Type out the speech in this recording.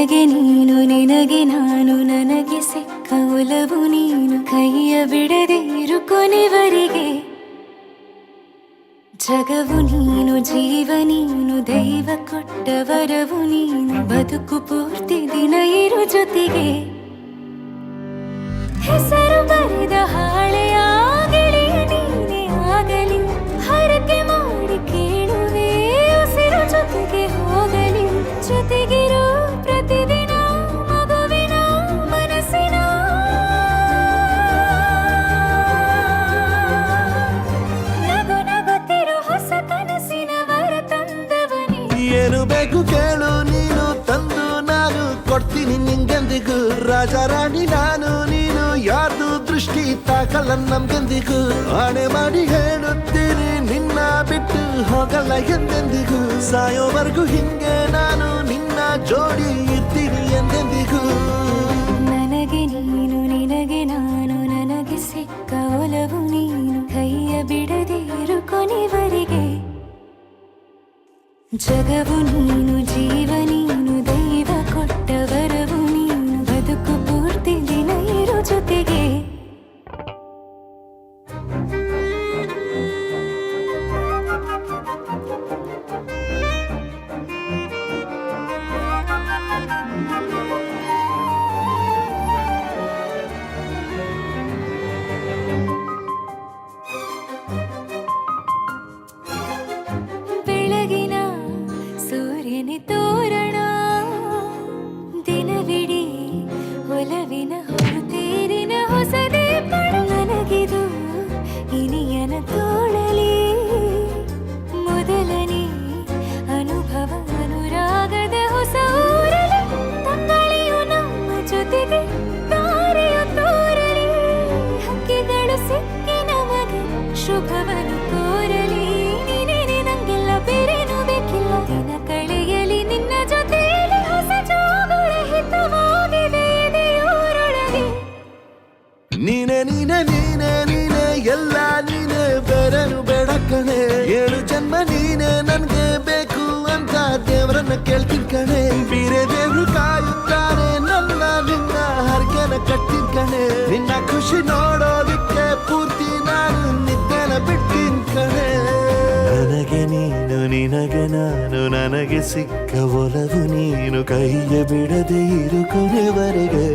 ನನಗೆ ನೀನು ನಿನಗೆ ನಾನು ನನಗೆ ಸಿಕ್ಕ ಒಲವು ನೀನು ಕೈಯ ಬಿಡದೆ ಇರು ಕೊನೆವರೆಗೆ ಜಗವು ನೀನು ಜೀವ ನೀನು ದೈವ ಕೊಟ್ಟ ವರವು ನೀನು ಬದುಕು ಪೂರ್ತಿ ದಿನ ಇರು ಜೊತೆಗೆ ಹೆಸರು ಬರೆದ ಹಾಳೆಯ ಗೆಳೆಯ ನೀನೇ ಆಗಲಿ ಹರಕೆ ಮಾಡಿ ಕೇಳುವೆ ಉಸಿರು ಜೊತೆಗೆ ಹೋಗಲಿ ಜೊತೆಗಿರೋ ಪ್ರತಿದಿನ ಮಗುವಿನ ಮನಸ್ಸಿನ ನಗು ನಗುತ್ತಿರೋ ಹೊಸ ಕನಸಿನ ವರ ತಂದವನೇ ಏನು ಬೇಕು ಕೇಳು ನೀನು ತಂದು ನಾನು ಕೊಡ್ತೀನಿ ನಿಂಗೆಂದಿಗೂ ರಾಜ ರಾಣಿ ನಾನು ನೀನು ಯಾರ್ದು ದೃಷ್ಟಿ ತಾಕಲ್ಲ ನಮ್ಗೆಂದಿಗೂ ಆಣೆ ಮಾಡಿ ಹೇಳುತ್ತೀನಿ ನಿನ್ನ ಬಿಟ್ಟು ಹೋಗಲ್ಲ ಎಂದೆಂದಿಗೂ ಸಾಯೋವರೆಗೂ ಹಿಂಗೆ ನಾನು ನಿನ್ನ ಜೋಡಿ ಇರ್ತೀನಿ ಎಂದೆಂದಿಗೂ ನನಗೆ ನೀನು ನಿನಗೆ ನಾನು ನನಗೆ ಸಿಕ್ಕ ಒಲವು ನೀನು ಕೈಯ ಬಿಡದೆ ಇರು ಕೊನೆವರೆಗೆ ಜಗವು ನೀನು ಜೀವ ನೀನು ದೈವ ಕೊಟ್ಟ ವರವು ನೀನು ಬದುಕು ಪೂರ್ತಿ ದಿನ ಇರು ಜೊತೆಗೆ ಬೆಳಗಿನ ಸೂರ್ಯನೇ ತೋರಣ ದಿನವಿಡೀ ಒಲವಿನ ಹೊರತೇರಿನ ಹೊಸದೇ ಪಡ ನನಗಿದು ಇನಿಯನ ತೋಳಲಿ ಮೊದಲನೇ ಅನುಭವ ಅನುರಾಗದ ಹೊಸ ಊರಲಿ ತಂಗಳಿಯು ನಮ್ಮ ಜೊತೆಗೆ ದಾರಿಯು ತೋರಲಿ ಹಕ್ಕಿಗಳು ಸಿಕ್ಕಿ ನಮಗೆ ಶುಭವನ್ನು ಕೋರಲಿ ನೀನೇನೆ ನಂಗೆಲ್ಲ ಬೇರೇನು ಬೇಕಿಲ್ಲ ದಿನ ಕಳೆಯಲಿ ನಿನ್ನ ಜೊತೆಯಲ್ಲಿ ಹೊಸ ಜೋಗುಳ ಹಿತವಾಗಿದೆ ಇದೆಯೂರೊಳಗೆ ನೀನೆ ನೀನೆ ನೀನೆ ನೀನೆ ಎಲ್ಲ ನೀನೆ ಬೇರೆನು ಬೇಡ ಕಣೆ ಏಳು ಜನ್ಮ ನೀನೆ ನನ್ಗೆ ಬೇಕು ಅಂತ ದೇವರನ್ನ ಕೇಳ್ತೀನಿ ಕಣೆ ಬೇರೆ ದೇವ್ರು ಕಾಯುತ್ತಾರೆ ನನ್ನ ನಿನ್ನ ಹರ್ಗೆನ ಕಟ್ತೀನಿ ಕಣೆ ನಿನ್ನ ಖುಷಿ ನೋಡೋದಿಕ್ಕೆ ಪೂರ್ತಿ ನಾನು ನಿದ್ದೆನ ಬಿಡ್ತೀನಿ ಕಣೆ ನನಗೆ ನೀನು ನಿನಗೆ ನಾನು ನನಗೆ ಸಿಕ್ಕ ಒಲವು ನೀನು ಕೈಯ ಬಿಡದೆ ಇರು ಕೊನೆವರೆಗೆ